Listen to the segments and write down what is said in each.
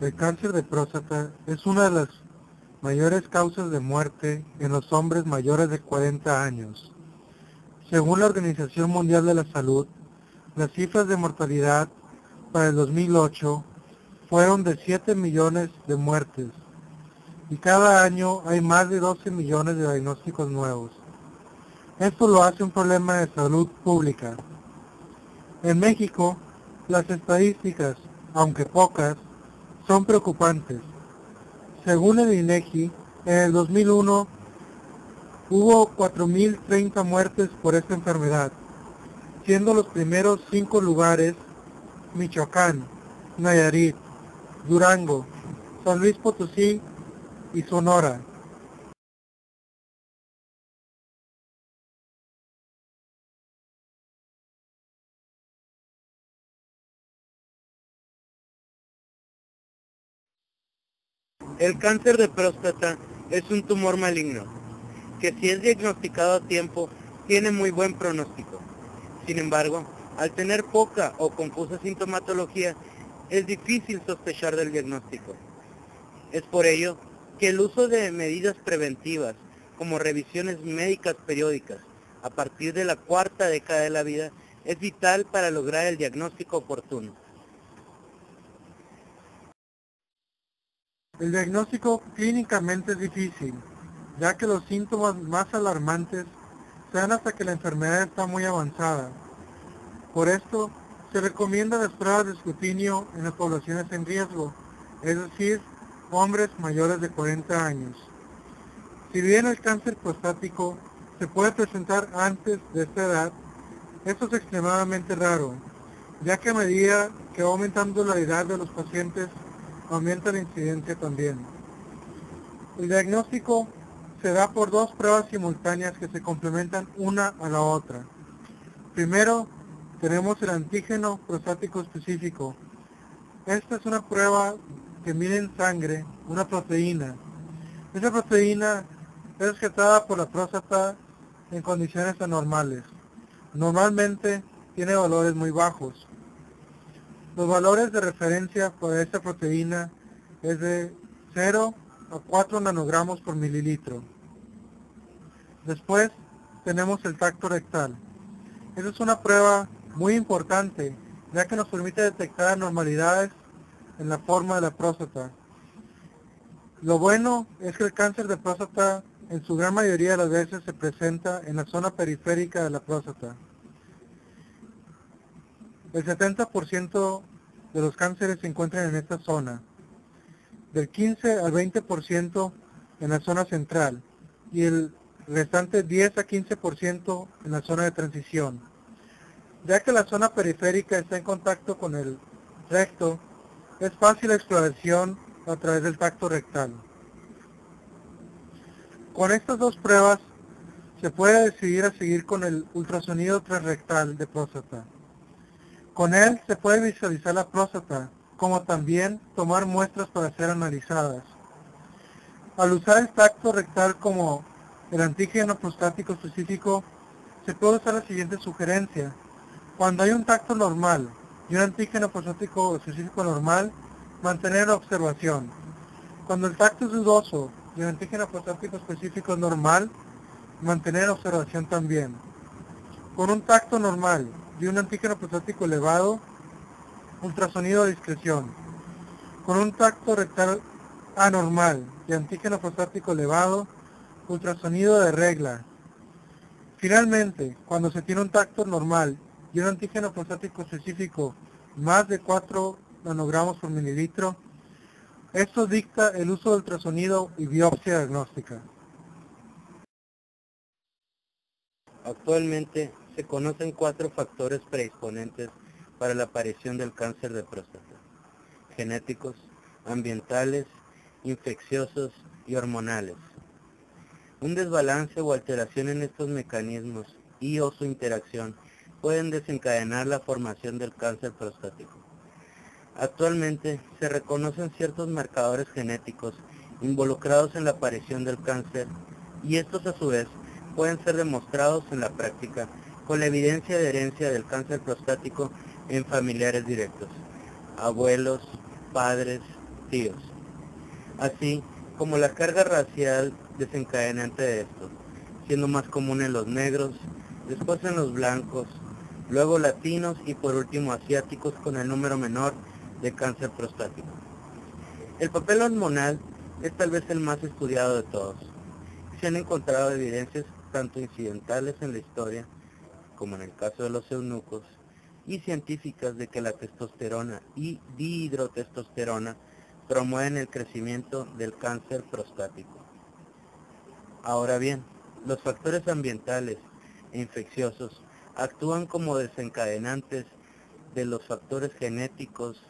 El cáncer de próstata es una de las mayores causas de muerte en los hombres mayores de 40 años. Según la Organización Mundial de la Salud, las cifras de mortalidad para el 2008 fueron de 7 millones de muertes y cada año hay más de 12 millones de diagnósticos nuevos. Esto lo hace un problema de salud pública. En México, las estadísticas, aunque pocas, son preocupantes. Según el INEGI, en el 2001 hubo 4.030 muertes por esta enfermedad, siendo los primeros 5 lugares Michoacán, Nayarit, Durango, San Luis Potosí y Sonora. El cáncer de próstata es un tumor maligno, que si es diagnosticado a tiempo, tiene muy buen pronóstico. Sin embargo, al tener poca o confusa sintomatología, es difícil sospechar del diagnóstico. Es por ello que el uso de medidas preventivas, como revisiones médicas periódicas, a partir de la cuarta década de la vida, es vital para lograr el diagnóstico oportuno. El diagnóstico clínicamente es difícil, ya que los síntomas más alarmantes se dan hasta que la enfermedad está muy avanzada. Por esto, se recomiendan las pruebas de escrutinio en las poblaciones en riesgo, es decir, hombres mayores de 40 años. Si bien el cáncer prostático se puede presentar antes de esta edad, esto es extremadamente raro, ya que a medida que va aumentando la edad de los pacientes, aumenta la incidencia también. El diagnóstico se da por dos pruebas simultáneas que se complementan una a la otra. Primero, tenemos el antígeno prostático específico. Esta es una prueba que mide en sangre una proteína. Esa proteína es excretada por la próstata en condiciones anormales. Normalmente tiene valores muy bajos. Los valores de referencia para esta proteína es de 0 a 4 nanogramos por mililitro. Después tenemos el tacto rectal. Esa es una prueba muy importante, ya que nos permite detectar anormalidades en la forma de la próstata. Lo bueno es que el cáncer de próstata en su gran mayoría de las veces se presenta en la zona periférica de la próstata. El 70% de los cánceres se encuentran en esta zona, del 15 al 20% en la zona central y el restante 10 a 15% en la zona de transición. Ya que la zona periférica está en contacto con el recto, es fácil la exploración a través del tacto rectal. Con estas dos pruebas se puede decidir a seguir con el ultrasonido transrectal de próstata. Con él se puede visualizar la próstata, como también tomar muestras para ser analizadas. Al usar el tacto rectal como el antígeno prostático específico, se puede usar la siguiente sugerencia. Cuando hay un tacto normal y un antígeno prostático específico normal, mantener la observación. Cuando el tacto es dudoso y el antígeno prostático específico es normal, mantener la observación también. Con un tacto normal y un antígeno prostático elevado, ultrasonido de discreción. Con un tacto rectal anormal y antígeno prostático elevado, ultrasonido de regla. Finalmente, cuando se tiene un tacto normal y un antígeno prostático específico más de 4 nanogramos por mililitro, esto dicta el uso de ultrasonido y biopsia diagnóstica. Actualmente se conocen 4 factores predisponentes para la aparición del cáncer de próstata: genéticos, ambientales, infecciosos y hormonales. Un desbalance o alteración en estos mecanismos y o su interacción pueden desencadenar la formación del cáncer prostático. Actualmente se reconocen ciertos marcadores genéticos involucrados en la aparición del cáncer y estos a su vez pueden ser demostrados en la práctica con la evidencia de herencia del cáncer prostático en familiares directos, abuelos, padres, tíos, así como la carga racial desencadenante de estos, siendo más común en los negros, después en los blancos, luego latinos y por último asiáticos, con el número menor de cáncer prostático. El papel hormonal es tal vez el más estudiado de todos. Se han encontrado evidencias tanto incidentales en la historia, como en el caso de los eunucos, y científicas de que la testosterona y dihidrotestosterona promueven el crecimiento del cáncer prostático. Ahora bien, los factores ambientales e infecciosos actúan como desencadenantes de los factores genéticos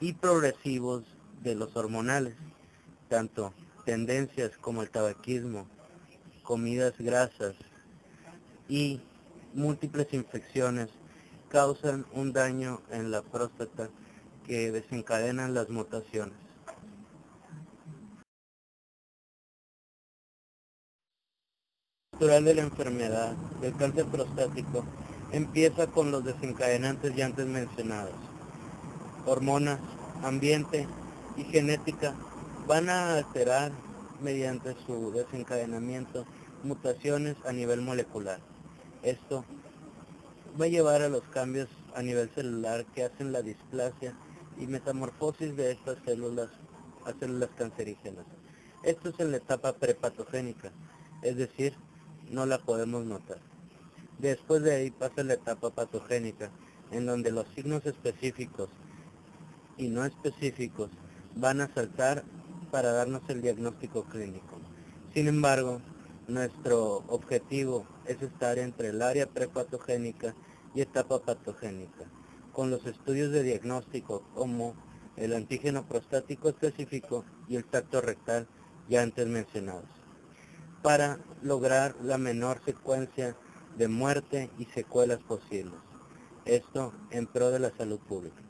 y progresivos de los hormonales, tanto tendencias como el tabaquismo, comidas grasas y múltiples infecciones causan un daño en la próstata que desencadenan las mutaciones. La natural de la enfermedad del cáncer prostático empieza con los desencadenantes ya antes mencionados. Hormonas, ambiente y genética van a alterar mediante su desencadenamiento mutaciones a nivel molecular. Esto va a llevar a los cambios a nivel celular que hacen la displasia y metamorfosis de estas células a células cancerígenas. Esto es en la etapa prepatogénica, es decir, no la podemos notar. Después de ahí pasa la etapa patogénica, en donde los signos específicos y no específicos van a saltar para darnos el diagnóstico clínico. Sin embargo, nuestro objetivo es estar entre el área prepatogénica y etapa patogénica, con los estudios de diagnóstico como el antígeno prostático específico y el tacto rectal ya antes mencionados, para lograr la menor secuencia de muerte y secuelas posibles. Esto en pro de la salud pública.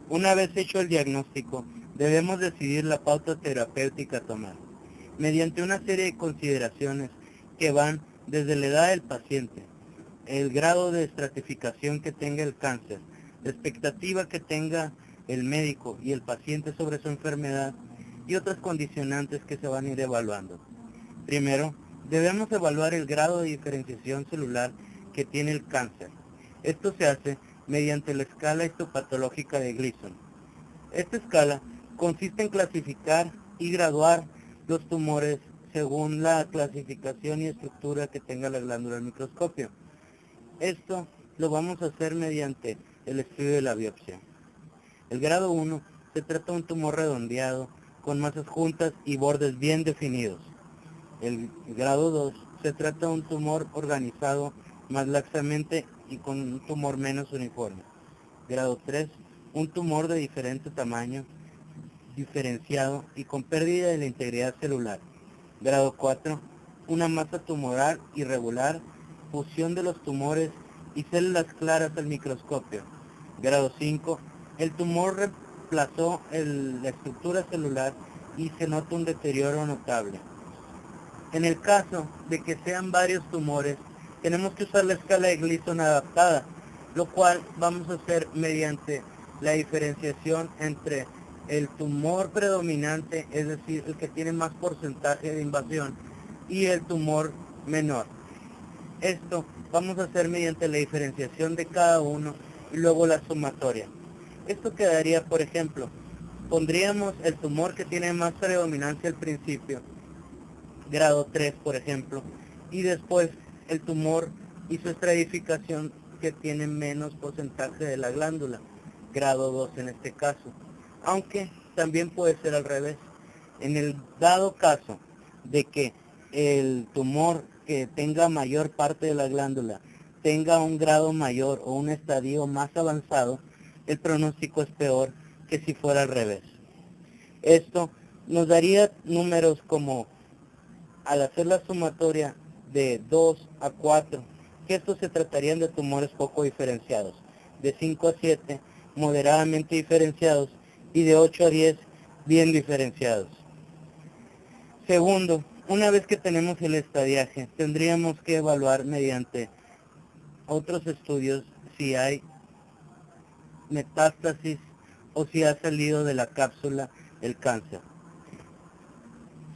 Una vez hecho el diagnóstico, debemos decidir la pauta terapéutica a tomar, mediante una serie de consideraciones que van desde la edad del paciente, el grado de estratificación que tenga el cáncer, la expectativa que tenga el médico y el paciente sobre su enfermedad y otras condicionantes que se van a ir evaluando. Primero, debemos evaluar el grado de diferenciación celular que tiene el cáncer. Esto se hace mediante la escala histopatológica de Gleason. Esta escala consiste en clasificar y graduar los tumores según la clasificación y estructura que tenga la glándula al microscopio. Esto lo vamos a hacer mediante el estudio de la biopsia. El grado 1 se trata de un tumor redondeado con masas juntas y bordes bien definidos. El grado 2 se trata de un tumor organizado más laxamente y con un tumor menos uniforme. Grado 3, un tumor de diferente tamaño, diferenciado y con pérdida de la integridad celular. Grado 4, una masa tumoral irregular, fusión de los tumores y células claras al microscopio. Grado 5, el tumor reemplazó la estructura celular y se nota un deterioro notable. En el caso de que sean varios tumores, tenemos que usar la escala de Gleason adaptada, lo cual vamos a hacer mediante la diferenciación entre el tumor predominante, es decir, el que tiene más porcentaje de invasión, y el tumor menor. Esto vamos a hacer mediante la diferenciación de cada uno y luego la sumatoria. Esto quedaría, por ejemplo, pondríamos el tumor que tiene más predominancia al principio, grado 3, por ejemplo, y después el tumor y su estratificación que tiene menos porcentaje de la glándula, grado 2 en este caso, aunque también puede ser al revés. En el dado caso de que el tumor que tenga mayor parte de la glándula tenga un grado mayor o un estadio más avanzado, el pronóstico es peor que si fuera al revés. Esto nos daría números como, al hacer la sumatoria de 2 a 4, que estos se tratarían de tumores poco diferenciados, de 5 a 7, moderadamente diferenciados, y de 8 a 10, bien diferenciados. Segundo, una vez que tenemos el estadiaje, tendríamos que evaluar mediante otros estudios si hay metástasis o si ha salido de la cápsula el cáncer.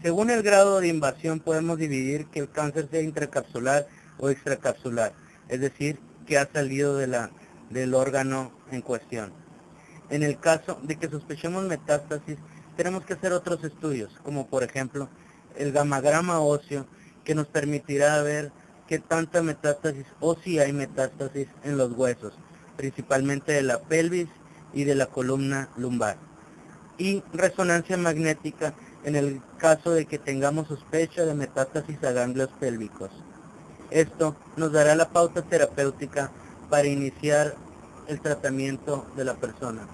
Según el grado de invasión podemos dividir que el cáncer sea intracapsular o extracapsular, es decir, que ha salido del órgano en cuestión. En el caso de que sospechemos metástasis, tenemos que hacer otros estudios, como por ejemplo el gamagrama óseo, que nos permitirá ver qué tanta metástasis o si hay metástasis en los huesos, principalmente de la pelvis y de la columna lumbar. Y resonancia magnética en el caso de que tengamos sospecha de metástasis a ganglios pélvicos. Esto nos dará la pauta terapéutica para iniciar el tratamiento de la persona.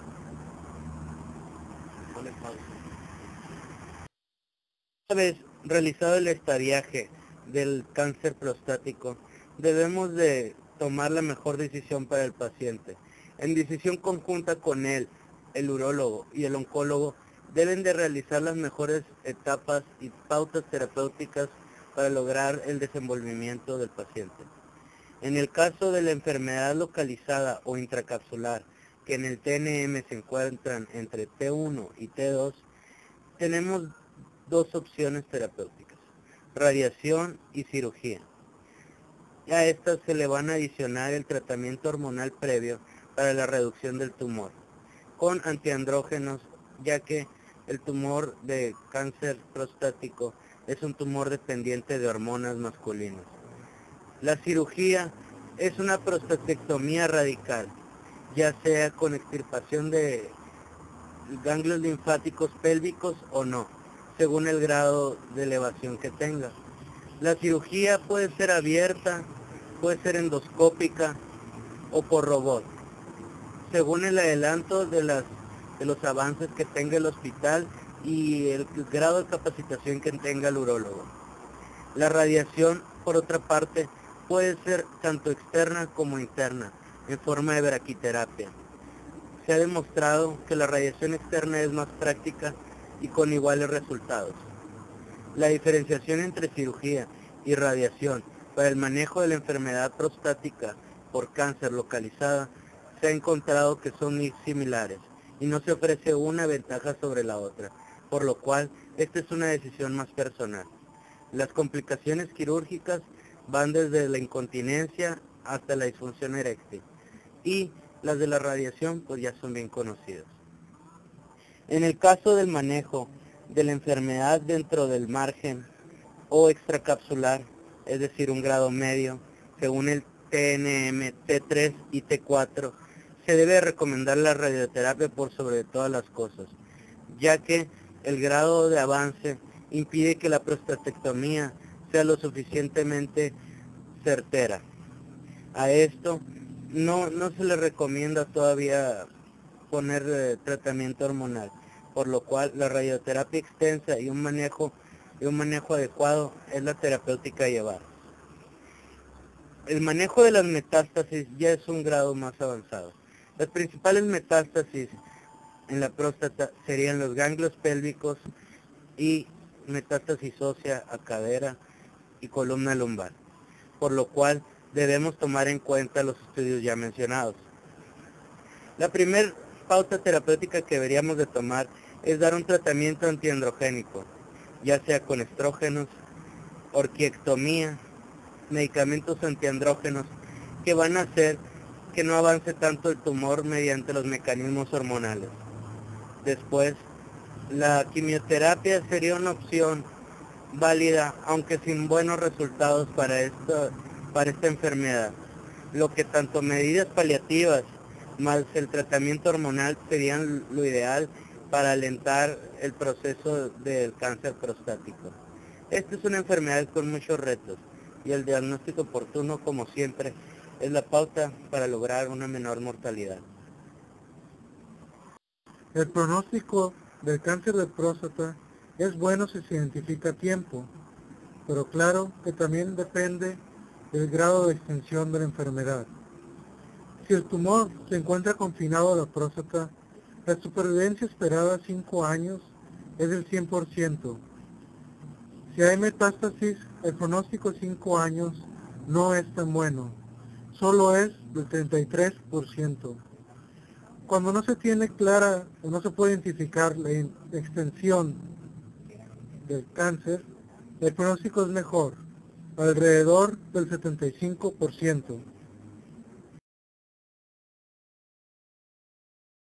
Una vez realizado el estadiaje del cáncer prostático, debemos de tomar la mejor decisión para el paciente. En decisión conjunta con él, el urólogo y el oncólogo deben de realizar las mejores etapas y pautas terapéuticas para lograr el desenvolvimiento del paciente. En el caso de la enfermedad localizada o intracapsular, que en el TNM se encuentran entre T1 y T2, tenemos dos opciones terapéuticas: radiación y cirugía. Y a estas se le van a adicionar el tratamiento hormonal previo para la reducción del tumor, con antiandrógenos, ya que el tumor de cáncer prostático es un tumor dependiente de hormonas masculinas. La cirugía es una prostatectomía radical, ya sea con extirpación de ganglios linfáticos pélvicos o no, según el grado de elevación que tenga. La cirugía puede ser abierta, puede ser endoscópica o por robot, según el adelanto de los avances que tenga el hospital y el grado de capacitación que tenga el urólogo. La radiación, por otra parte, puede ser tanto externa como interna, en forma de braquiterapia. Se ha demostrado que la radiación externa es más práctica y con iguales resultados. La diferenciación entre cirugía y radiación para el manejo de la enfermedad prostática por cáncer localizada se ha encontrado que son muy similares y no se ofrece una ventaja sobre la otra, por lo cual esta es una decisión más personal. Las complicaciones quirúrgicas van desde la incontinencia hasta la disfunción eréctil y las de la radiación pues ya son bien conocidas. En el caso del manejo de la enfermedad dentro del margen o extracapsular, es decir, un grado medio, según el TNM, T3 y T4, se debe recomendar la radioterapia por sobre todas las cosas, ya que el grado de avance impide que la prostatectomía sea lo suficientemente certera. A esto no se le recomienda todavía poner tratamiento hormonal, por lo cual la radioterapia extensa y un manejo adecuado es la terapéutica a llevar. El manejo de las metástasis ya es un grado más avanzado. Las principales metástasis en la próstata serían los ganglios pélvicos y metástasis ósea a cadera y columna lumbar, por lo cual debemos tomar en cuenta los estudios ya mencionados. La primera pauta terapéutica que deberíamos de tomar es dar un tratamiento antiandrogénico, ya sea con estrógenos, orquiectomía, medicamentos antiandrógenos que van a hacer que no avance tanto el tumor mediante los mecanismos hormonales. Después, la quimioterapia sería una opción válida, aunque sin buenos resultados para esta enfermedad, lo que tanto medidas paliativas más el tratamiento hormonal serían lo ideal para alentar el proceso del cáncer prostático. Esta es una enfermedad con muchos retos y el diagnóstico oportuno, como siempre, es la pauta para lograr una menor mortalidad. El pronóstico del cáncer de próstata es bueno si se identifica a tiempo, pero claro que también depende del grado de extensión de la enfermedad. Si el tumor se encuentra confinado a la próstata, la supervivencia esperada a 5 años es del 100%. Si hay metástasis, el pronóstico a 5 años no es tan bueno, solo es del 33%. Cuando no se tiene clara o no se puede identificar la extensión del cáncer, el pronóstico es mejor, alrededor del 75%.